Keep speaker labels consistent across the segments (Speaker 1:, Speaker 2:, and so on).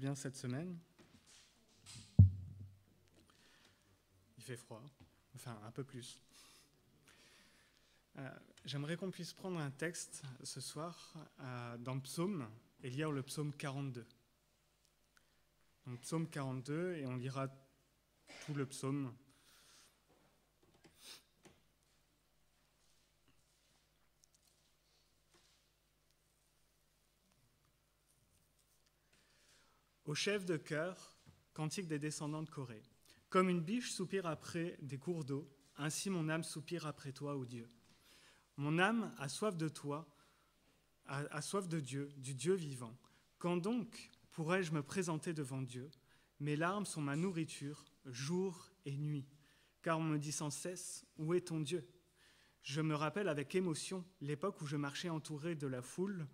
Speaker 1: bien cette semaine. Il fait froid, enfin un peu plus. J'aimerais qu'on puisse prendre un texte ce soir dans le psaume et lire le psaume 42. Donc psaume 42 et on lira tout le psaume. Au chef de chœur, cantique des descendants de Corée. Comme une biche soupire après des cours d'eau, ainsi mon âme soupire après toi, ô Dieu. Mon âme a soif de toi, a soif de Dieu, du Dieu vivant. Quand donc pourrais-je me présenter devant Dieu ? Mes larmes sont ma nourriture, jour et nuit. Car on me dit sans cesse, où est ton Dieu ? Je me rappelle avec émotion l'époque où je marchais entouré de la foule,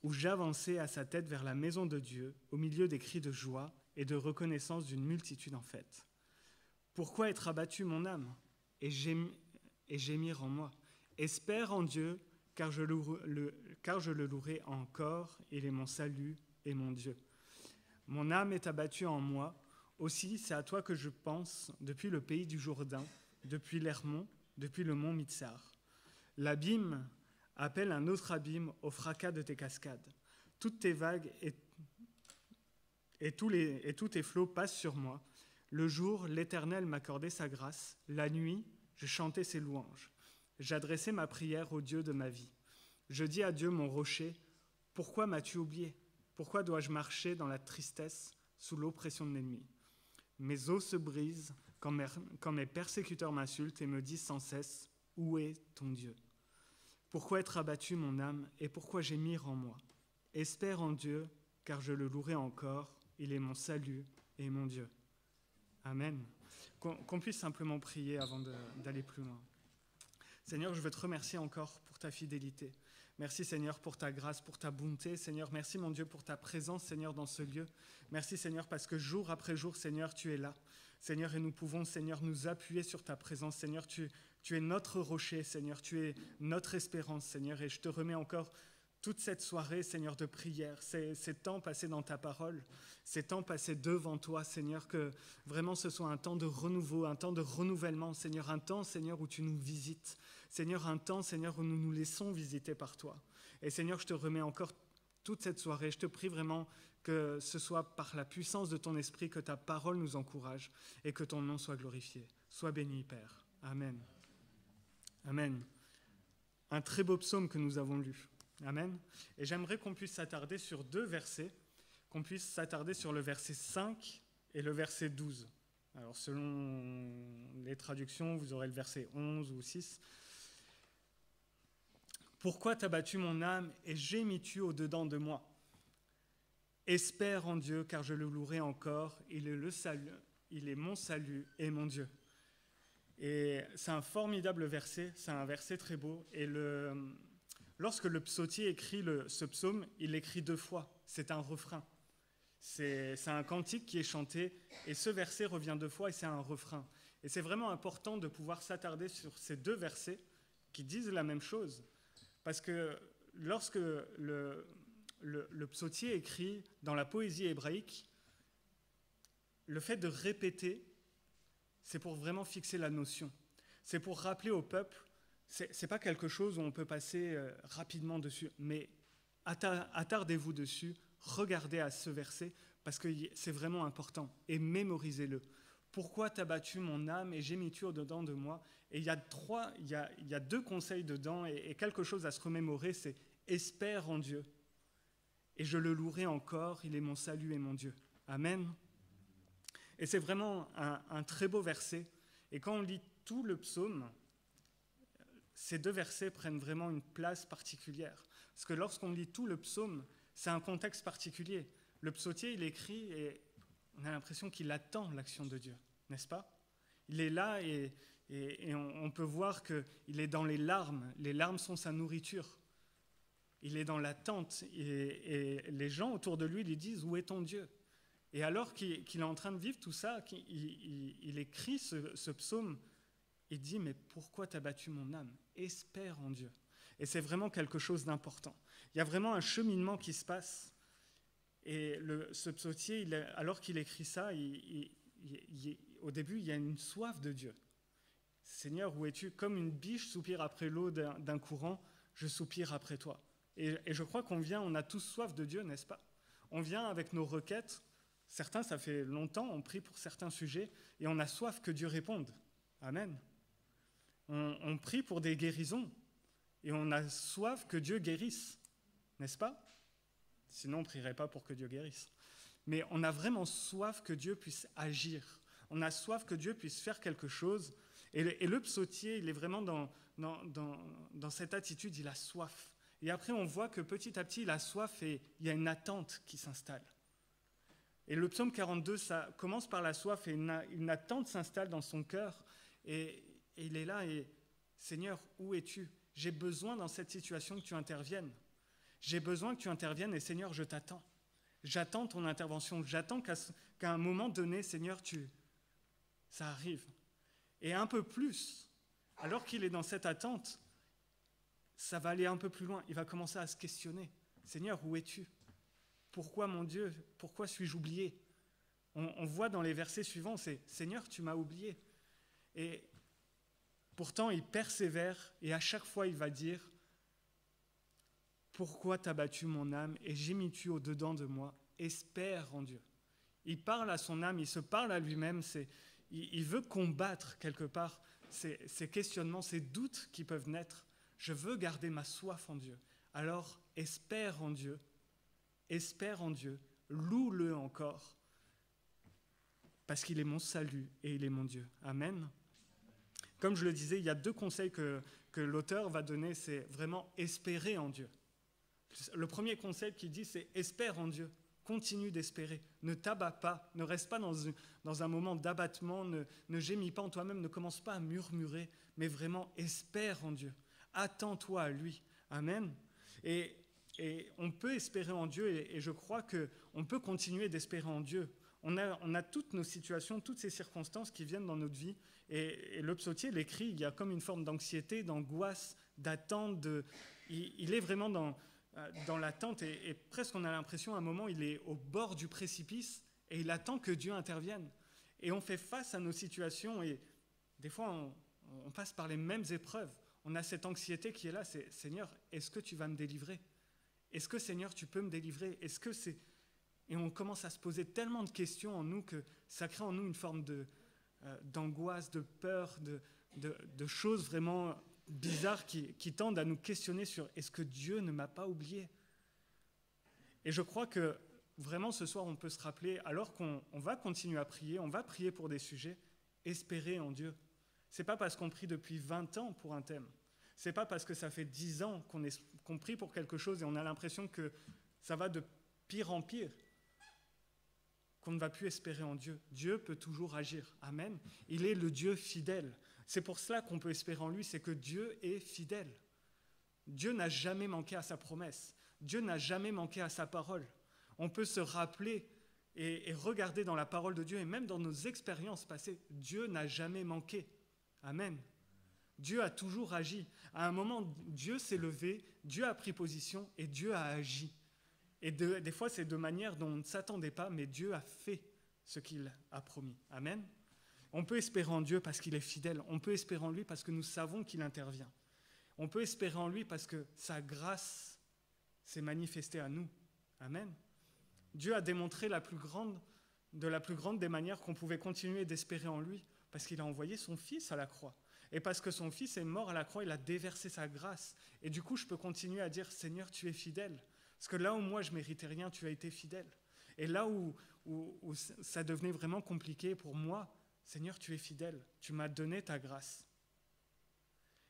Speaker 1: où j'avançais à sa tête vers la maison de Dieu, au milieu des cris de joie et de reconnaissance d'une multitude en fête. Pourquoi être abattu mon âme et gémir en moi ? Espère en Dieu, car je le louerai encore, il est mon salut et mon Dieu. Mon âme est abattue en moi, aussi c'est à toi que je pense, depuis le pays du Jourdain, depuis l'Hermon, depuis le mont Mitsar. L'abîme appelle un autre abîme au fracas de tes cascades. Toutes tes vagues et tous tes flots passent sur moi. Le jour, l'Éternel m'accordait sa grâce. La nuit, je chantais ses louanges. J'adressais ma prière au Dieu de ma vie. Je dis à Dieu, mon rocher, pourquoi m'as-tu oublié ? Pourquoi dois-je marcher dans la tristesse sous l'oppression de l'ennemi ? Mes os se brisent quand mes persécuteurs m'insultent et me disent sans cesse, où est ton Dieu ? Pourquoi être abattu mon âme et pourquoi gémir en moi ? Espère en Dieu, car je le louerai encore, il est mon salut et mon Dieu. Amen. Qu'on puisse simplement prier avant d'aller plus loin. Seigneur, je veux te remercier encore pour ta fidélité. Merci Seigneur pour ta grâce, pour ta bonté. Seigneur, merci mon Dieu pour ta présence, Seigneur, dans ce lieu. Merci Seigneur parce que jour après jour, Seigneur, tu es là. Seigneur, et nous pouvons, Seigneur, nous appuyer sur ta présence. Seigneur, tu es notre rocher, Seigneur, tu es notre espérance, Seigneur. Et je te remets encore toute cette soirée, Seigneur, de prière, ces temps passés dans ta parole, ces temps passés devant toi, Seigneur, que vraiment ce soit un temps de renouveau, un temps de renouvellement, Seigneur, un temps, Seigneur, où tu nous visites, Seigneur, un temps, Seigneur, où nous nous laissons visiter par toi. Et Seigneur, je te remets encore toute cette soirée, je te prie vraiment que ce soit par la puissance de ton esprit que ta parole nous encourage et que ton nom soit glorifié. Sois béni, Père. Amen. Amen. Un très beau psaume que nous avons lu. Amen. Et j'aimerais qu'on puisse s'attarder sur deux versets, qu'on puisse s'attarder sur le verset 5 et le verset 12. Alors selon les traductions, vous aurez le verset 11 ou 6. Pourquoi t'as battu mon âme et gémis-tu au-dedans de moi ? Espère en Dieu, car je le louerai encore, il est mon salut et mon Dieu. Et c'est un formidable verset, c'est un verset très beau. Et lorsque le psautier écrit ce psaume, il l'écrit deux fois. C'est un refrain. C'est un cantique qui est chanté et ce verset revient deux fois et c'est un refrain. Et c'est vraiment important de pouvoir s'attarder sur ces deux versets qui disent la même chose. Parce que lorsque le psautier écrit dans la poésie hébraïque, le fait de répéter, c'est pour vraiment fixer la notion. C'est pour rappeler au peuple, c'est pas quelque chose où on peut passer rapidement dessus, mais attardez-vous dessus, regardez à ce verset, parce que c'est vraiment important, et mémorisez-le. Pourquoi t'as battu mon âme et gémis-tu au-dedans de moi ? Et il y a deux conseils dedans, et quelque chose à se remémorer, c'est « Espère en Dieu, et je le louerai encore, il est mon salut et mon Dieu. » Amen. Et c'est vraiment un très beau verset. Et quand on lit tout le psaume, ces deux versets prennent vraiment une place particulière. Parce que lorsqu'on lit tout le psaume, c'est un contexte particulier. Le psautier, il écrit et on a l'impression qu'il attend l'action de Dieu, n'est-ce pas ? Il est là et on peut voir qu'il est dans les larmes. Les larmes sont sa nourriture. Il est dans l'attente et les gens autour de lui lui disent « Où est ton Dieu ?» Et alors qu'il est en train de vivre tout ça, il écrit ce psaume, il dit « Mais pourquoi t'as battu mon âme ? Espère en Dieu. » Et c'est vraiment quelque chose d'important. Il y a vraiment un cheminement qui se passe. Et ce psautier, alors qu'il écrit ça, au début, il y a une soif de Dieu. Seigneur, où es-tu? Comme une biche soupire après l'eau d'un courant, je soupire après toi. Et je crois on a tous soif de Dieu, n'est-ce pas? On vient avec nos requêtes. Certains, ça fait longtemps, on prie pour certains sujets, et on a soif que Dieu réponde. Amen. On prie pour des guérisons, et on a soif que Dieu guérisse, n'est-ce pas? Sinon, on ne prierait pas pour que Dieu guérisse. Mais on a vraiment soif que Dieu puisse agir. On a soif que Dieu puisse faire quelque chose. Et le psautier, il est vraiment dans cette attitude, il a soif. Et après, on voit que petit à petit, il a soif et il y a une attente qui s'installe. Et le psaume 42, ça commence par la soif et une attente s'installe dans son cœur. Et il est là et Seigneur, où es-tu? J'ai besoin dans cette situation que tu interviennes. J'ai besoin que tu interviennes et Seigneur, je t'attends. J'attends ton intervention. J'attends qu'à un moment donné, Seigneur, ça arrive. Et un peu plus, alors qu'il est dans cette attente, ça va aller un peu plus loin. Il va commencer à se questionner. Seigneur, où es-tu? Pourquoi, mon Dieu, pourquoi suis-je oublié? On voit dans les versets suivants, c'est Seigneur, tu m'as oublié. Et pourtant, il persévère et à chaque fois, il va dire pourquoi t'as battu mon âme et gémis-tu au-dedans de moi? Espère en Dieu. Il parle à son âme, il se parle à lui-même. Il veut combattre quelque part ces questionnements, ces doutes qui peuvent naître. Je veux garder ma soif en Dieu. Alors, espère en Dieu. Espère en Dieu. Loue-le encore. Parce qu'il est mon salut et il est mon Dieu. Amen. Comme je le disais, il y a 2 conseils que l'auteur va donner, c'est vraiment espérer en Dieu. Le premier conseil qu'il dit, c'est espère en Dieu. Continue d'espérer. Ne t'abats pas. Ne reste pas dans un moment d'abattement. Ne gémis pas en toi-même. Ne commence pas à murmurer. Mais vraiment, espère en Dieu. Attends-toi à lui. Amen. Et on peut espérer en Dieu et je crois qu'on peut continuer d'espérer en Dieu. On a toutes nos situations, toutes ces circonstances qui viennent dans notre vie. Et le psautier l'écrit, il y a comme une forme d'anxiété, d'angoisse, d'attente. Il est vraiment dans l'attente et presque on a l'impression à un moment il est au bord du précipice et il attend que Dieu intervienne. Et on fait face à nos situations et des fois on passe par les mêmes épreuves. On a cette anxiété qui est là, c'est Seigneur, est-ce que tu vas me délivrer? Est-ce que Seigneur tu peux me délivrer? Est-ce que c'est... Et on commence à se poser tellement de questions en nous que ça crée en nous une forme d'angoisse, de peur, de choses vraiment bizarres qui tendent à nous questionner sur est-ce que Dieu ne m'a pas oublié? Et je crois que vraiment ce soir on peut se rappeler, alors qu'on va continuer à prier, on va prier pour des sujets, espérer en Dieu. C'est pas parce qu'on prie depuis 20 ans pour un thème, c'est pas parce que ça fait 10 ans qu'on prie pour quelque chose et on a l'impression que ça va de pire en pire qu'on ne va plus espérer en Dieu. Dieu peut toujours agir. Amen. Il est le Dieu fidèle. C'est pour cela qu'on peut espérer en lui, c'est que Dieu est fidèle. Dieu n'a jamais manqué à sa promesse. Dieu n'a jamais manqué à sa parole. On peut se rappeler et regarder dans la parole de Dieu et même dans nos expériences passées, Dieu n'a jamais manqué. Amen. Dieu a toujours agi. À un moment, Dieu s'est levé, Dieu a pris position et Dieu a agi. Et des fois, c'est de manière dont on ne s'attendait pas, mais Dieu a fait ce qu'il a promis. Amen. On peut espérer en Dieu parce qu'il est fidèle. On peut espérer en lui parce que nous savons qu'il intervient. On peut espérer en lui parce que sa grâce s'est manifestée à nous. Amen. Dieu a démontré de la plus grande des manières qu'on pouvait continuer d'espérer en lui parce qu'il a envoyé son Fils à la croix. Et parce que son Fils est mort à la croix, il a déversé sa grâce. Et du coup, je peux continuer à dire, Seigneur, tu es fidèle. Parce que là où moi, je ne méritais rien, tu as été fidèle. Et là où ça devenait vraiment compliqué pour moi, Seigneur, tu es fidèle. Tu m'as donné ta grâce.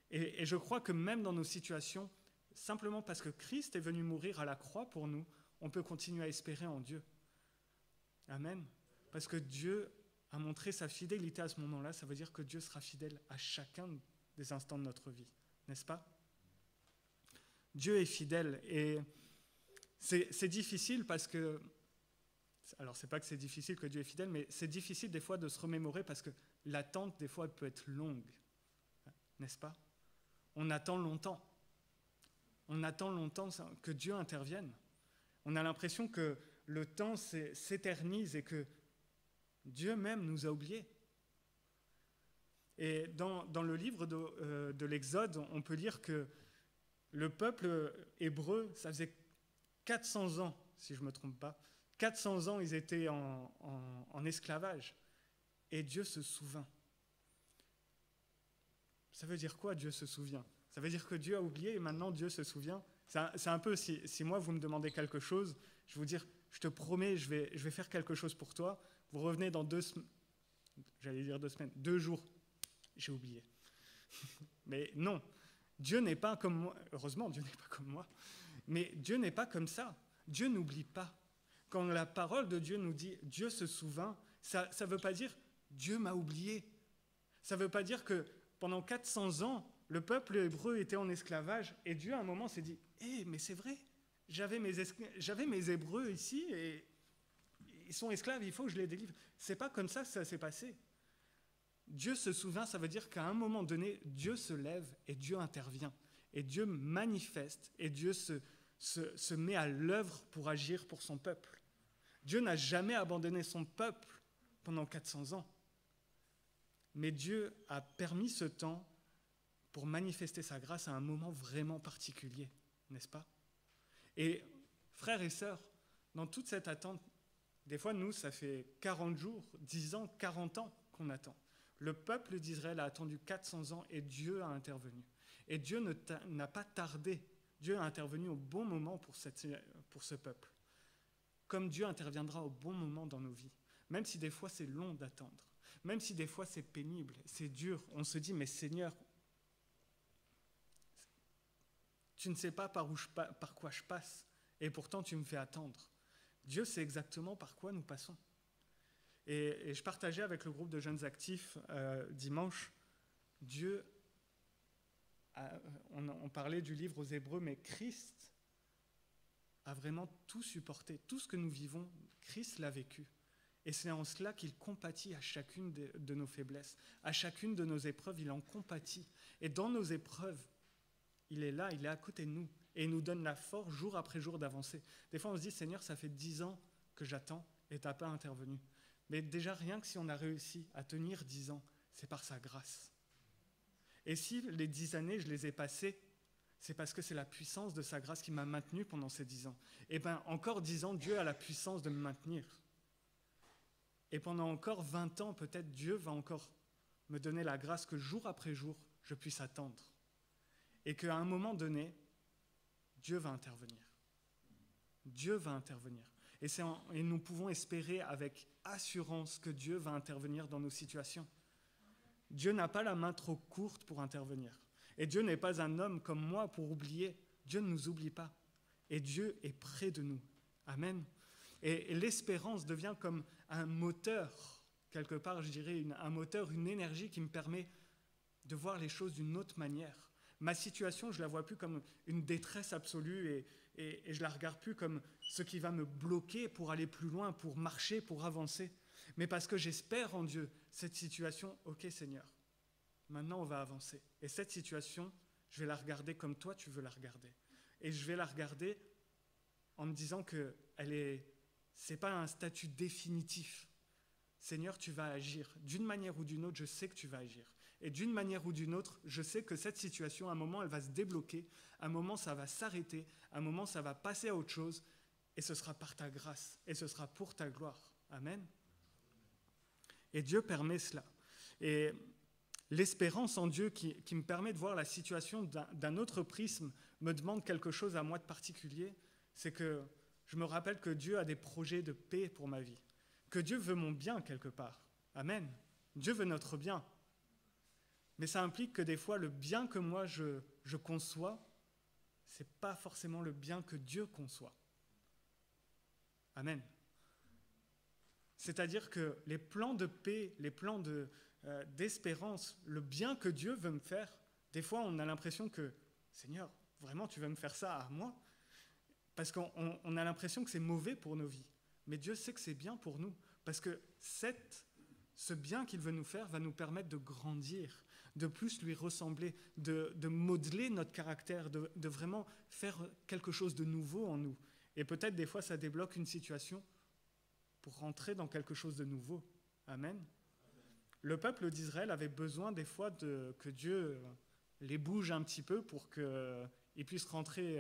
Speaker 1: Et je crois que même dans nos situations, simplement parce que Christ est venu mourir à la croix pour nous, on peut continuer à espérer en Dieu. Amen. Parce que Dieu a montré sa fidélité à ce moment-là, ça veut dire que Dieu sera fidèle à chacun des instants de notre vie, n'est-ce pas? Dieu est fidèle et c'est difficile parce que... Alors, c'est pas que c'est difficile que Dieu est fidèle, mais c'est difficile des fois de se remémorer parce que l'attente, des fois, elle peut être longue, n'est-ce pas? On attend longtemps. On attend longtemps que Dieu intervienne. On a l'impression que le temps s'éternise et que Dieu même nous a oubliés. Et dans le livre de l'Exode, on peut lire que le peuple hébreu, ça faisait 400 ans, si je ne me trompe pas, 400 ans ils étaient en esclavage. Et Dieu se souvint. Ça veut dire quoi, Dieu se souvient? Ça veut dire que Dieu a oublié et maintenant Dieu se souvient. C'est un peu, si moi vous me demandez quelque chose, je vais vous dire, je te promets, je vais faire quelque chose pour toi. Vous revenez dans 2 semaines, j'allais dire 2 semaines, 2 jours. J'ai oublié. Mais non, Dieu n'est pas comme moi. Heureusement, Dieu n'est pas comme moi. Mais Dieu n'est pas comme ça. Dieu n'oublie pas. Quand la parole de Dieu nous dit « Dieu se souvint », ça ne veut pas dire « Dieu m'a oublié ». Ça ne veut pas dire que pendant 400 ans, le peuple hébreu était en esclavage et Dieu, à un moment, s'est dit « Eh, mais c'est vrai, j'avais mes Hébreux ici et ils sont esclaves, il faut que je les délivre. » C'est pas comme ça que ça s'est passé. Dieu se souvient, ça veut dire qu'à un moment donné, Dieu se lève et Dieu intervient. Et Dieu manifeste et Dieu se met à l'œuvre pour agir pour son peuple. Dieu n'a jamais abandonné son peuple pendant 400 ans. Mais Dieu a permis ce temps pour manifester sa grâce à un moment vraiment particulier, n'est-ce pas? Et frères et sœurs, dans toute cette attente, des fois, nous, ça fait 40 jours, 10 ans, 40 ans qu'on attend. Le peuple d'Israël a attendu 400 ans et Dieu a intervenu. Et Dieu n'a pas tardé. Dieu a intervenu au bon moment pour ce peuple. Comme Dieu interviendra au bon moment dans nos vies. Même si des fois c'est long d'attendre. Même si des fois c'est pénible, c'est dur. On se dit, mais Seigneur, tu ne sais pas par quoi je passe. Et pourtant tu me fais attendre. Dieu sait exactement par quoi nous passons. Et je partageais avec le groupe de jeunes actifs dimanche, on parlait du livre aux Hébreux, mais Christ a vraiment tout supporté. Tout ce que nous vivons, Christ l'a vécu. Et c'est en cela qu'il compatit à chacune de nos faiblesses. À chacune de nos épreuves, il en compatit. Et dans nos épreuves, il est là, il est à côté de nous. Et il nous donne la force jour après jour d'avancer. Des fois, on se dit, Seigneur, ça fait 10 ans que j'attends et tu n'as pas intervenu. Mais déjà, rien que si on a réussi à tenir 10 ans, c'est par sa grâce. Et si les 10 années, je les ai passées, c'est parce que c'est la puissance de sa grâce qui m'a maintenu pendant ces 10 ans. Et bien, encore 10 ans, Dieu a la puissance de me maintenir. Et pendant encore 20 ans, peut-être Dieu va encore me donner la grâce que jour après jour, je puisse attendre. Et qu'à un moment donné, Dieu va intervenir. Dieu va intervenir. Et nous pouvons espérer avec assurance que Dieu va intervenir dans nos situations. Dieu n'a pas la main trop courte pour intervenir. Et Dieu n'est pas un homme comme moi pour oublier. Dieu ne nous oublie pas. Et Dieu est près de nous. Amen. Et l'espérance devient comme un moteur, quelque part, je dirais, un moteur, une énergie qui me permet de voir les choses d'une autre manière. Ma situation, je ne la vois plus comme une détresse absolue et je ne la regarde plus comme ce qui va me bloquer pour aller plus loin, pour marcher, pour avancer. Mais parce que j'espère en Dieu, cette situation, ok Seigneur, maintenant on va avancer. Et cette situation, je vais la regarder comme toi tu veux la regarder. Et je vais la regarder en me disant que c'est pas un statut définitif. Seigneur, tu vas agir. D'une manière ou d'une autre, je sais que tu vas agir. Et d'une manière ou d'une autre, je sais que cette situation, à un moment, elle va se débloquer. À un moment, ça va s'arrêter. À un moment, ça va passer à autre chose. Et ce sera par ta grâce. Et ce sera pour ta gloire. Amen. Et Dieu permet cela. Et l'espérance en Dieu qui me permet de voir la situation d'un autre prisme me demande quelque chose à moi de particulier. C'est que je me rappelle que Dieu a des projets de paix pour ma vie. Que Dieu veut mon bien quelque part. Amen. Dieu veut notre bien. Mais ça implique que des fois, le bien que moi je conçois, ce n'est pas forcément le bien que Dieu conçoit. Amen. C'est-à-dire que les plans de paix, les plans d'espérance, le bien que Dieu veut me faire, des fois on a l'impression que, Seigneur, vraiment tu veux me faire ça à moi? Parce qu'on a l'impression que c'est mauvais pour nos vies. Mais Dieu sait que c'est bien pour nous. Parce que ce bien qu'il veut nous faire va nous permettre de grandir, de plus lui ressembler, de modeler notre caractère, de vraiment faire quelque chose de nouveau en nous. Et peut-être des fois, ça débloque une situation pour rentrer dans quelque chose de nouveau. Amen. Le peuple d'Israël avait besoin des fois que Dieu les bouge un petit peu pour qu'ils puissent rentrer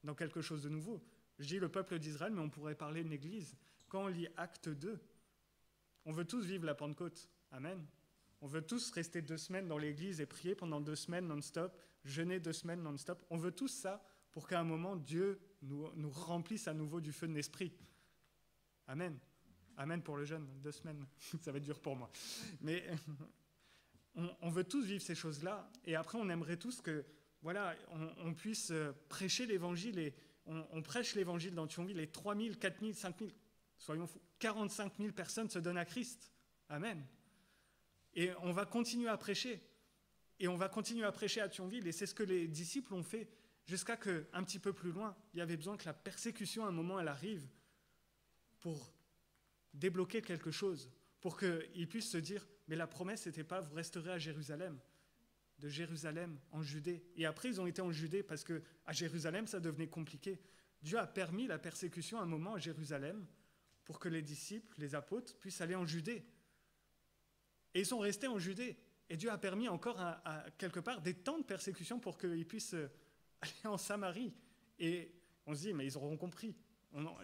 Speaker 1: dans quelque chose de nouveau. Je dis le peuple d'Israël, mais on pourrait parler de l'Église. Quand on lit Acte 2, on veut tous vivre la Pentecôte. Amen. On veut tous rester 2 semaines dans l'Église et prier pendant 2 semaines non-stop, jeûner 2 semaines non-stop. On veut tous ça pour qu'à un moment, Dieu nous remplisse à nouveau du feu de l'Esprit. Amen. Amen pour le jeûne, 2 semaines. Ça va être dur pour moi. Mais on veut tous vivre ces choses-là. Et après, on aimerait tous que, voilà, on puisse prêcher l'Évangile. Et on prêche l'Évangile dans Thionville. Et 3 000, 4 000, 5 000, soyons fous, 45 000 personnes se donnent à Christ. Amen. Et on va continuer à prêcher. Et on va continuer à prêcher à Thionville. Et c'est ce que les disciples ont fait. Jusqu'à qu'un petit peu plus loin, il y avait besoin que la persécution, à un moment, elle arrive pour débloquer quelque chose, pour qu'ils puissent se dire, mais la promesse n'était pas, vous resterez à Jérusalem, de Jérusalem en Judée. Et après, ils ont été en Judée parce qu'à Jérusalem, ça devenait compliqué. Dieu a permis la persécution à un moment à Jérusalem pour que les disciples, les apôtres, puissent aller en Judée. Et ils sont restés en Judée. Et Dieu a permis encore, à quelque part, des temps de persécution pour qu'ils puissent aller en Samarie. Et on se dit, mais ils auront compris.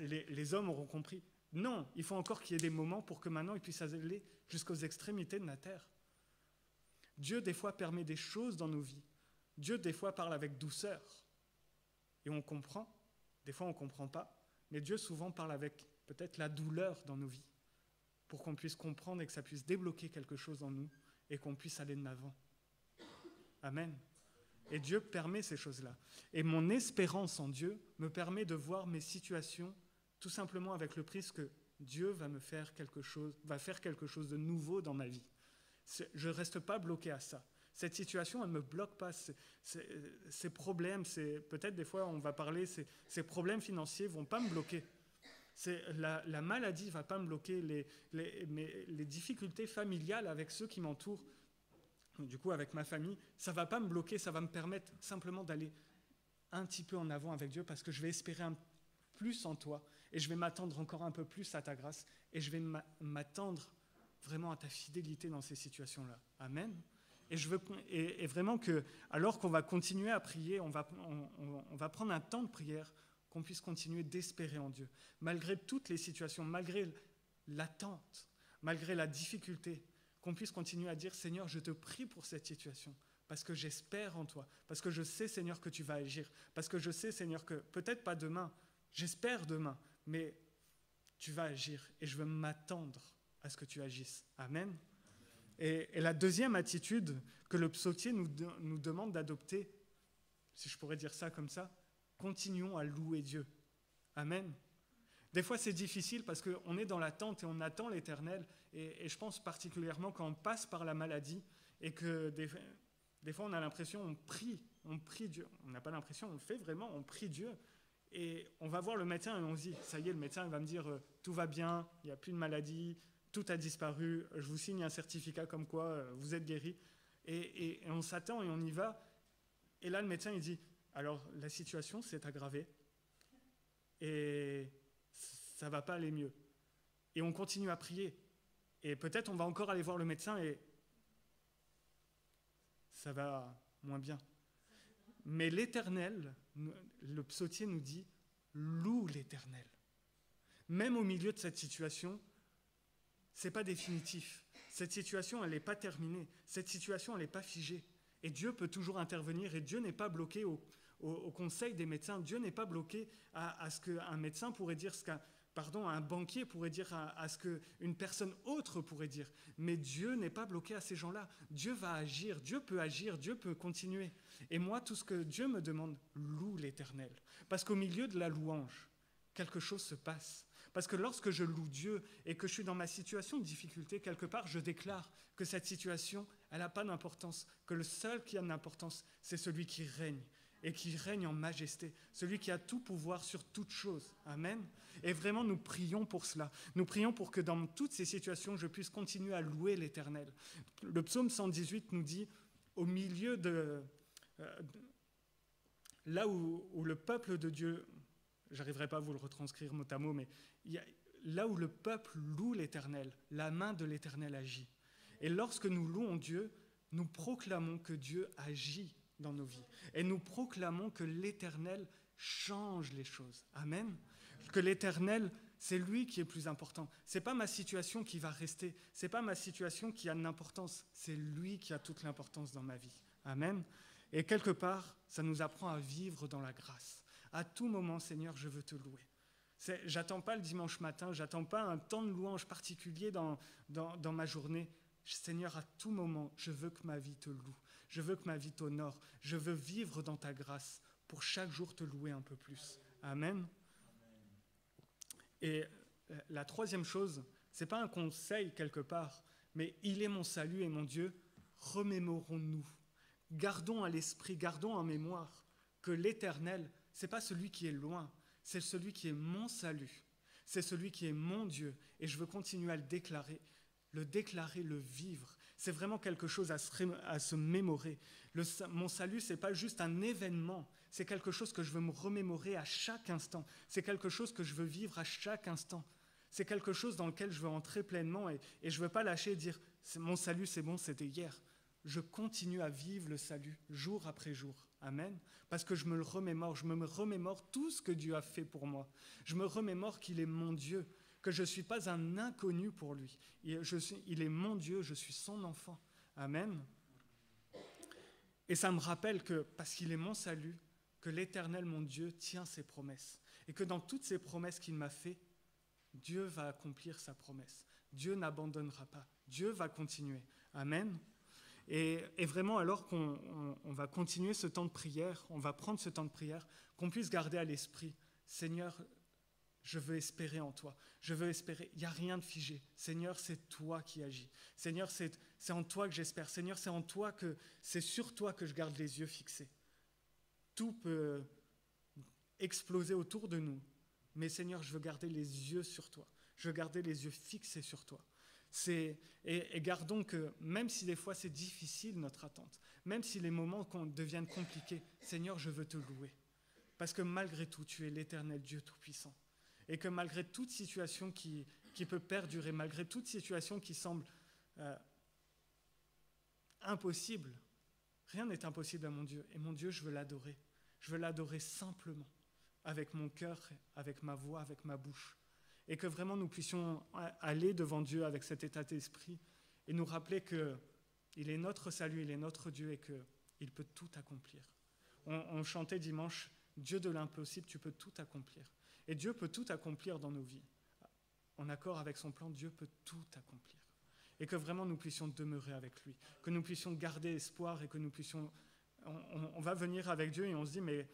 Speaker 1: Les hommes auront compris. Non, il faut encore qu'il y ait des moments pour que maintenant ils puissent aller jusqu'aux extrémités de la terre. Dieu, des fois, permet des choses dans nos vies. Dieu, des fois, parle avec douceur. Et on comprend. Des fois, on ne comprend pas. Mais Dieu, souvent, parle avec peut-être la douleur dans nos vies pour qu'on puisse comprendre et que ça puisse débloquer quelque chose en nous et qu'on puisse aller de l'avant. Amen. Et Dieu permet ces choses-là. Et mon espérance en Dieu me permet de voir mes situations tout simplement avec le prisme que Dieu va faire quelque chose de nouveau dans ma vie. Je ne reste pas bloqué à ça. Cette situation, elle ne me bloque pas. Ces problèmes, peut-être des fois on va parler, ces problèmes financiers ne vont pas me bloquer. La maladie ne va pas me bloquer. Les difficultés familiales avec ceux qui m'entourent, du coup avec ma famille, ça ne va pas me bloquer, ça va me permettre simplement d'aller un petit peu en avant avec Dieu parce que je vais espérer plus en toi et je vais m'attendre encore un peu plus à ta grâce et je vais m'attendre vraiment à ta fidélité dans ces situations-là. Amen. Et vraiment que, alors qu'on va continuer à prier, on va prendre un temps de prière, qu'on puisse continuer d'espérer en Dieu. Malgré toutes les situations, malgré l'attente, malgré la difficulté, qu'on puisse continuer à dire, Seigneur, je te prie pour cette situation, parce que j'espère en toi, parce que je sais, Seigneur, que tu vas agir, parce que je sais, Seigneur, que peut-être pas demain, j'espère demain, mais tu vas agir et je veux m'attendre à ce que tu agisses. Amen. Et la deuxième attitude que le psautier nous demande d'adopter, si je pourrais dire ça comme ça, continuons à louer Dieu. Amen. Des fois, c'est difficile parce qu'on est dans l'attente et on attend l'Éternel. Et je pense particulièrement quand on passe par la maladie et que des fois, on a l'impression, on prie Dieu. On n'a pas l'impression, on le fait vraiment, on prie Dieu. Et on va voir le médecin et on se dit, ça y est, le médecin il va me dire, tout va bien, il n'y a plus de maladie, tout a disparu, je vous signe un certificat comme quoi vous êtes guéri. Et on s'attend et on y va. Et là, le médecin, il dit, alors la situation s'est aggravée et ça ne va pas aller mieux. Et on continue à prier. Et peut-être on va encore aller voir le médecin et ça va moins bien. Mais l'Éternel, le psautier nous dit, loue l'Éternel. Même au milieu de cette situation, ce n'est pas définitif. Cette situation, elle n'est pas terminée. Cette situation, elle n'est pas figée. Et Dieu peut toujours intervenir et Dieu n'est pas bloqué au conseil des médecins. Dieu n'est pas bloqué à ce qu'un médecin pourrait dire, un banquier pourrait dire, à ce qu'une personne autre pourrait dire. Mais Dieu n'est pas bloqué à ces gens-là. Dieu va agir, Dieu peut continuer. Et moi, tout ce que Dieu me demande, loue l'Éternel. Parce qu'au milieu de la louange, quelque chose se passe. Parce que lorsque je loue Dieu et que je suis dans ma situation de difficulté, quelque part, je déclare que cette situation, elle n'a pas d'importance, que le seul qui a de l'importance, c'est celui qui règne, et qui règne en majesté, celui qui a tout pouvoir sur toute chose. Amen. Et vraiment, nous prions pour cela. Nous prions pour que dans toutes ces situations, je puisse continuer à louer l'Éternel. Le psaume 118 nous dit, au milieu là où le peuple de Dieu j'arriverai pas à vous le retranscrire mot à mot, mais là où le peuple loue l'Éternel, la main de l'Éternel agit. Et lorsque nous louons Dieu, nous proclamons que Dieu agit dans nos vies. Et nous proclamons que l'Éternel change les choses. Amen. Que l'Éternel, c'est lui qui est plus important. C'est pas ma situation qui va rester. C'est pas ma situation qui a de l'importance. C'est lui qui a toute l'importance dans ma vie. Amen. Et quelque part, ça nous apprend à vivre dans la grâce. À tout moment, Seigneur, je veux te louer. J'attends pas le dimanche matin, j'attends pas un temps de louange particulier dans ma journée. Seigneur, à tout moment, je veux que ma vie te loue. Je veux que ma vie t'honore. Je veux vivre dans ta grâce pour chaque jour te louer un peu plus. Amen. Et la troisième chose, ce n'est pas un conseil quelque part, mais il est mon salut et mon Dieu. Remémorons-nous. Gardons à l'esprit, gardons en mémoire que l'Éternel, ce n'est pas celui qui est loin, c'est celui qui est mon salut. C'est celui qui est mon Dieu. Et je veux continuer à le déclarer, le vivre. C'est vraiment quelque chose à se mémorer. Mon salut, ce n'est pas juste un événement, c'est quelque chose que je veux me remémorer à chaque instant. C'est quelque chose que je veux vivre à chaque instant. C'est quelque chose dans lequel je veux entrer pleinement et je ne veux pas lâcher et dire « mon salut, c'est bon, c'était hier ». Je continue à vivre le salut jour après jour. Amen. Parce que je me le remémore. Je me remémore tout ce que Dieu a fait pour moi. Je me remémore qu'il est mon Dieu, que je ne suis pas un inconnu pour lui. Il est mon Dieu, je suis son enfant. Amen. Et ça me rappelle que, parce qu'il est mon salut, que l'Éternel, mon Dieu, tient ses promesses. Et que dans toutes ces promesses qu'il m'a faites, Dieu va accomplir sa promesse. Dieu n'abandonnera pas. Dieu va continuer. Amen. Et vraiment, alors qu'on va continuer ce temps de prière, on va prendre ce temps de prière, qu'on puisse garder à l'esprit, Seigneur, je veux espérer en toi. Je veux espérer. Il n'y a rien de figé. Seigneur, c'est toi qui agis. Seigneur, c'est en toi que j'espère. Seigneur, c'est sur toi que je garde les yeux fixés. Tout peut exploser autour de nous. Mais Seigneur, je veux garder les yeux sur toi. Je veux garder les yeux fixés sur toi. Et gardons que, même si des fois c'est difficile notre attente, même si les moments deviennent compliqués, Seigneur, je veux te louer. Parce que malgré tout, tu es l'Éternel Dieu Tout-Puissant. Et que malgré toute situation qui peut perdurer, malgré toute situation qui semble impossible, rien n'est impossible à mon Dieu. Et mon Dieu, je veux l'adorer. Je veux l'adorer simplement, avec mon cœur, avec ma voix, avec ma bouche. Et que vraiment nous puissions aller devant Dieu avec cet état d'esprit et nous rappeler qu'il est notre salut, il est notre Dieu et qu'il peut tout accomplir. On chantait dimanche, Dieu de l'impossible, tu peux tout accomplir. Et Dieu peut tout accomplir dans nos vies. En accord avec son plan, Dieu peut tout accomplir. Et que vraiment nous puissions demeurer avec lui, que nous puissions garder espoir et que nous puissions... On va venir avec Dieu et on se dit, mais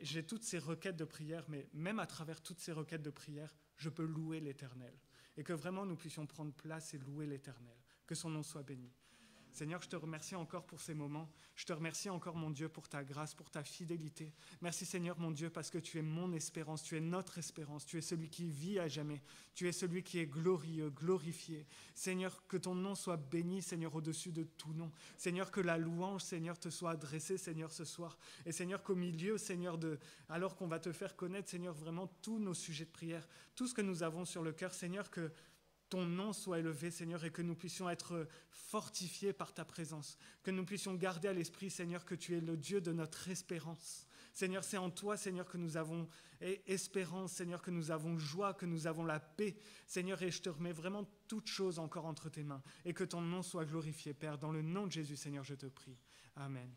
Speaker 1: j'ai toutes ces requêtes de prière, mais même à travers toutes ces requêtes de prière, je peux louer l'Éternel. Et que vraiment nous puissions prendre place et louer l'Éternel. Que son nom soit béni. Seigneur, je te remercie encore pour ces moments. Je te remercie encore, mon Dieu, pour ta grâce, pour ta fidélité. Merci, Seigneur, mon Dieu, parce que tu es mon espérance, tu es notre espérance, tu es celui qui vit à jamais, tu es celui qui est glorieux, glorifié. Seigneur, que ton nom soit béni, Seigneur, au-dessus de tout nom. Seigneur, que la louange, Seigneur, te soit adressée, Seigneur, ce soir. Et Seigneur, qu'au milieu, Seigneur, alors qu'on va te faire connaître, Seigneur, vraiment tous nos sujets de prière, tout ce que nous avons sur le cœur, Seigneur, que ton nom soit élevé, Seigneur, et que nous puissions être fortifiés par ta présence, que nous puissions garder à l'esprit, Seigneur, que tu es le Dieu de notre espérance. Seigneur, c'est en toi, Seigneur, que nous avons espérance, Seigneur, que nous avons joie, que nous avons la paix. Seigneur, et je te remets vraiment toutes choses encore entre tes mains, et que ton nom soit glorifié, Père. Dans le nom de Jésus, Seigneur, je te prie. Amen.